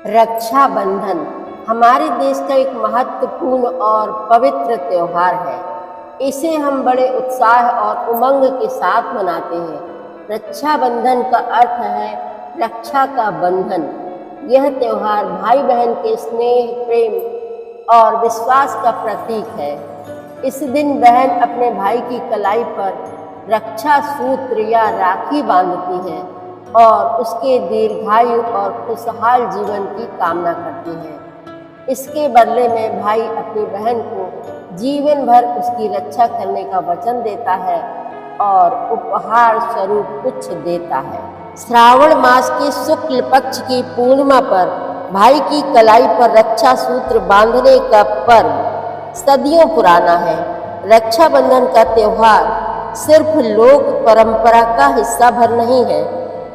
रक्षाबंधन हमारे देश का एक महत्वपूर्ण और पवित्र त्योहार है। इसे हम बड़े उत्साह और उमंग के साथ मनाते हैं। रक्षाबंधन का अर्थ है रक्षा का बंधन। यह त्योहार भाई बहन के स्नेह, प्रेम और विश्वास का प्रतीक है। इस दिन बहन अपने भाई की कलाई पर रक्षा सूत्र या राखी बांधती है और उसके दीर्घायु और खुशहाल जीवन की कामना करती है। इसके बदले में भाई अपनी बहन को जीवन भर उसकी रक्षा करने का वचन देता है और उपहार स्वरूप कुछ देता है। श्रावण मास के शुक्ल पक्ष की पूर्णिमा पर भाई की कलाई पर रक्षा सूत्र बांधने का पर्व सदियों पुराना है। रक्षाबंधन का त्योहार सिर्फ लोक परंपरा का हिस्सा भर नहीं है,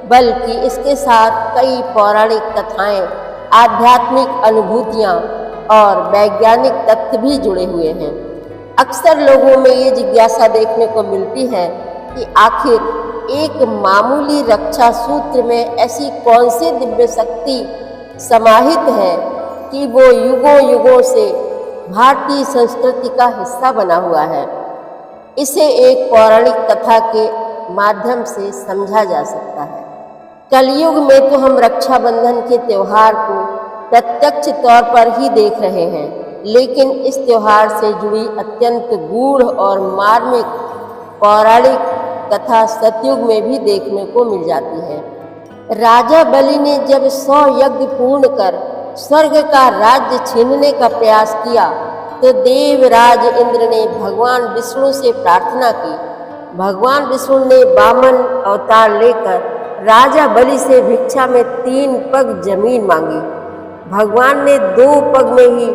बल्कि इसके साथ कई पौराणिक कथाएं, आध्यात्मिक अनुभूतियां और वैज्ञानिक तथ्य भी जुड़े हुए हैं। अक्सर लोगों में ये जिज्ञासा देखने को मिलती है कि आखिर एक मामूली रक्षा सूत्र में ऐसी कौन सी दिव्य शक्ति समाहित है कि वो युगों युगों से भारतीय संस्कृति का हिस्सा बना हुआ है। इसे एक पौराणिक कथा के माध्यम से समझा जा सकता है। कलयुग में तो हम रक्षाबंधन के त्योहार को प्रत्यक्ष तौर पर ही देख रहे हैं, लेकिन इस त्योहार से जुड़ी अत्यंत गूढ़ और मार्मिक पौराणिक कथा सतयुग में भी देखने को मिल जाती है। राजा बलि ने जब 100 यज्ञ पूर्ण कर स्वर्ग का राज्य छीनने का प्रयास किया तो देवराज इंद्र ने भगवान विष्णु से प्रार्थना की। भगवान विष्णु ने वामन अवतार लेकर राजा बलि से भिक्षा में 3 पग जमीन मांगी। भगवान ने 2 पग में ही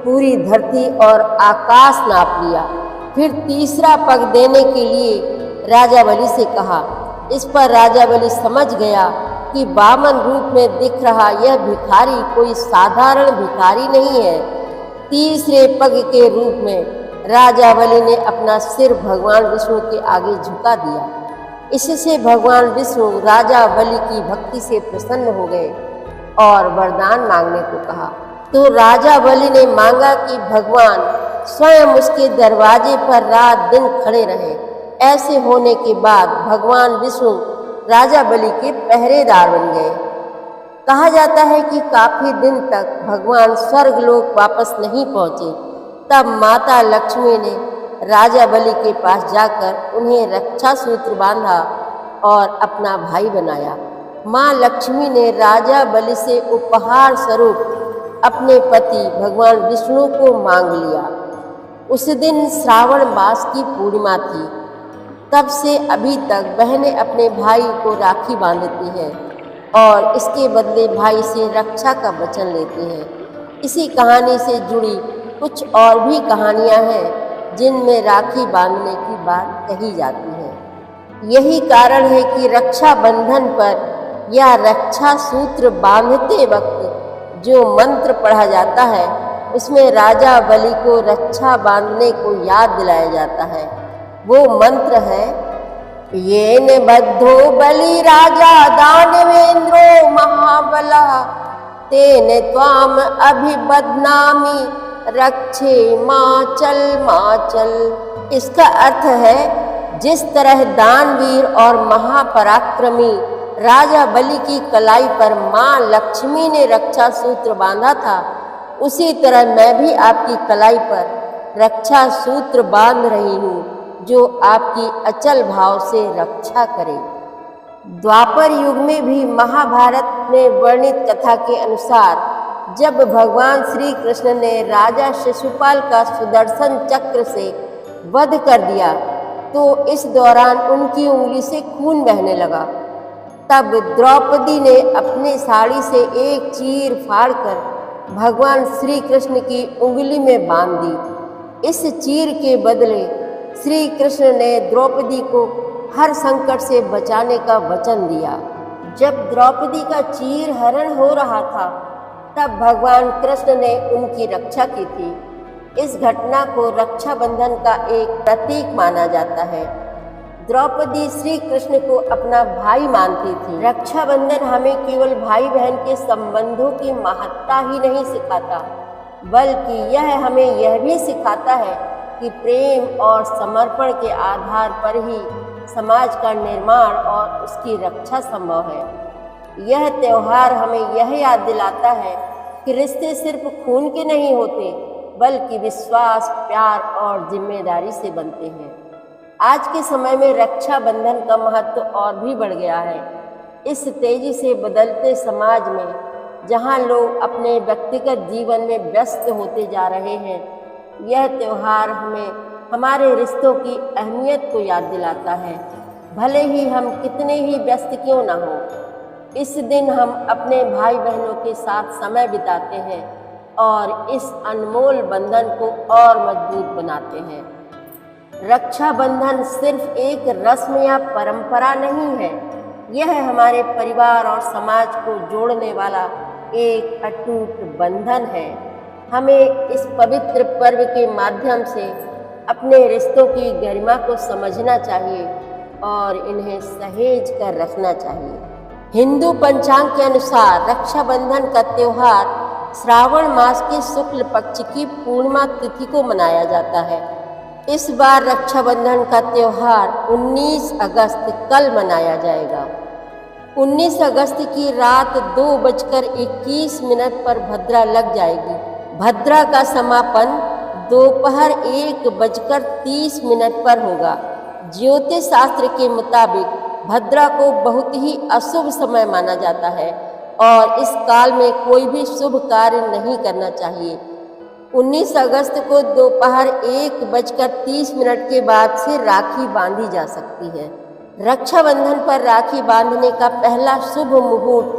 पूरी धरती और आकाश नाप लिया। फिर तीसरा पग देने के लिए राजा बलि से कहा। इस पर राजा बलि समझ गया कि वामन रूप में दिख रहा यह भिखारी कोई साधारण भिखारी नहीं है। तीसरे पग के रूप में राजा बलि ने अपना सिर भगवान विष्णु के आगे झुका दिया। इससे भगवान विष्णु राजा बलि की भक्ति से प्रसन्न हो गए और वरदान मांगने को कहा। तो राजा बलि ने मांगा कि भगवान स्वयं उसके दरवाजे पर रात दिन खड़े रहे। ऐसे होने के बाद भगवान विष्णु राजा बलि के पहरेदार बन गए। कहा जाता है कि काफी दिन तक भगवान स्वर्गलोक वापस नहीं पहुंचे। तब माता लक्ष्मी ने राजा बलि के पास जाकर उन्हें रक्षा सूत्र बांधा और अपना भाई बनाया। माँ लक्ष्मी ने राजा बलि से उपहार स्वरूप अपने पति भगवान विष्णु को मांग लिया। उस दिन श्रावण मास की पूर्णिमा थी। तब से अभी तक बहनें अपने भाई को राखी बांधती हैं और इसके बदले भाई से रक्षा का वचन लेती हैं। इसी कहानी से जुड़ी कुछ और भी कहानियाँ हैं जिनमें राखी बांधने की बात कही जाती है। यही कारण है कि रक्षाबंधन पर या रक्षा सूत्र बांधते वक्त जो मंत्र पढ़ा जाता है उसमें राजा बलि को रक्षा बांधने को याद दिलाया जाता है। वो मंत्र है, येन बद्धो बलि राजा दानवेंद्रो महाबला तेन त्वाम अभिबध्नामि रक्षे माचल माचल। इसका अर्थ है, जिस तरह दानवीर और महापराक्रमी राजा बलि की कलाई पर माँ लक्ष्मी ने रक्षा सूत्र बांधा था, उसी तरह मैं भी आपकी कलाई पर रक्षा सूत्र बांध रही हूँ जो आपकी अचल भाव से रक्षा करे। द्वापर युग में भी महाभारत में वर्णित कथा के अनुसार जब भगवान श्री कृष्ण ने राजा शिशुपाल का सुदर्शन चक्र से वध कर दिया तो इस दौरान उनकी उंगली से खून बहने लगा। तब द्रौपदी ने अपनी साड़ी से एक चीर फाड़कर भगवान श्री कृष्ण की उंगली में बांध दी। इस चीर के बदले श्री कृष्ण ने द्रौपदी को हर संकट से बचाने का वचन दिया। जब द्रौपदी का चीर हरण हो रहा था तब भगवान कृष्ण ने उनकी रक्षा की थी। इस घटना को रक्षाबंधन का एक प्रतीक माना जाता है। द्रौपदी श्री कृष्ण को अपना भाई मानती थी। रक्षाबंधन हमें केवल भाई बहन के संबंधों की महत्ता ही नहीं सिखाता, बल्कि यह हमें यह भी सिखाता है कि प्रेम और समर्पण के आधार पर ही समाज का निर्माण और उसकी रक्षा संभव है। यह त्यौहार हमें यह याद दिलाता है कि रिश्ते सिर्फ खून के नहीं होते, बल्कि विश्वास, प्यार और जिम्मेदारी से बनते हैं। आज के समय में रक्षाबंधन का महत्व और भी बढ़ गया है। इस तेजी से बदलते समाज में, जहां लोग अपने व्यक्तिगत जीवन में व्यस्त होते जा रहे हैं, यह त्यौहार हमें हमारे रिश्तों की अहमियत को याद दिलाता है। भले ही हम कितने ही व्यस्त क्यों न हो, इस दिन हम अपने भाई बहनों के साथ समय बिताते हैं और इस अनमोल बंधन को और मजबूत बनाते हैं। रक्षाबंधन सिर्फ एक रस्म या परंपरा नहीं है, यह हमारे परिवार और समाज को जोड़ने वाला एक अटूट बंधन है। हमें इस पवित्र पर्व के माध्यम से अपने रिश्तों की गरिमा को समझना चाहिए और इन्हें सहेज कर रखना चाहिए। हिंदू पंचांग के अनुसार रक्षाबंधन का त्यौहार श्रावण मास के शुक्ल पक्ष की पूर्णिमा तिथि को मनाया जाता है। इस बार रक्षाबंधन का त्यौहार 19 अगस्त कल मनाया जाएगा। 19 अगस्त की रात 2:21 पर भद्रा लग जाएगी। भद्रा का समापन दोपहर 1:30 पर होगा। ज्योतिष शास्त्र के मुताबिक भद्रा को बहुत ही अशुभ समय माना जाता है और इस काल में कोई भी शुभ कार्य नहीं करना चाहिए। 19 अगस्त को दोपहर 1:30 के बाद से राखी बांधी जा सकती है। रक्षाबंधन पर राखी बांधने का पहला शुभ मुहूर्त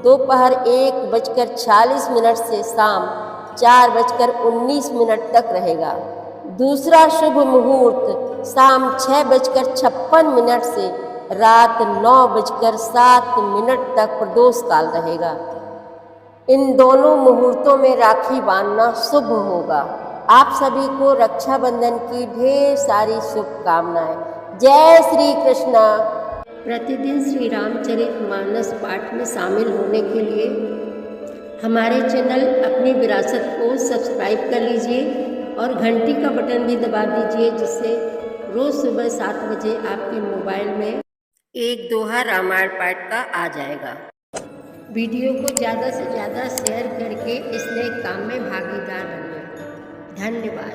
दोपहर 1:40 से शाम 4:19 तक रहेगा। दूसरा शुभ मुहूर्त शाम 6:56 से रात 9:07 तक प्रदोष काल रहेगा। इन दोनों मुहूर्तों में राखी बांधना शुभ होगा। आप सभी को रक्षाबंधन की ढेर सारी शुभकामनाएं। जय श्री कृष्णा। प्रतिदिन श्री रामचरितमानस पाठ में शामिल होने के लिए हमारे चैनल अपनी विरासत को सब्सक्राइब कर लीजिए और घंटी का बटन भी दबा दीजिए, जिससे रोज़ सुबह 7 बजे आपके मोबाइल में एक दोहा रामायण पाठ का आ जाएगा। वीडियो को ज़्यादा से ज़्यादा शेयर करके इस नए काम में भागीदार बनिए। धन्यवाद।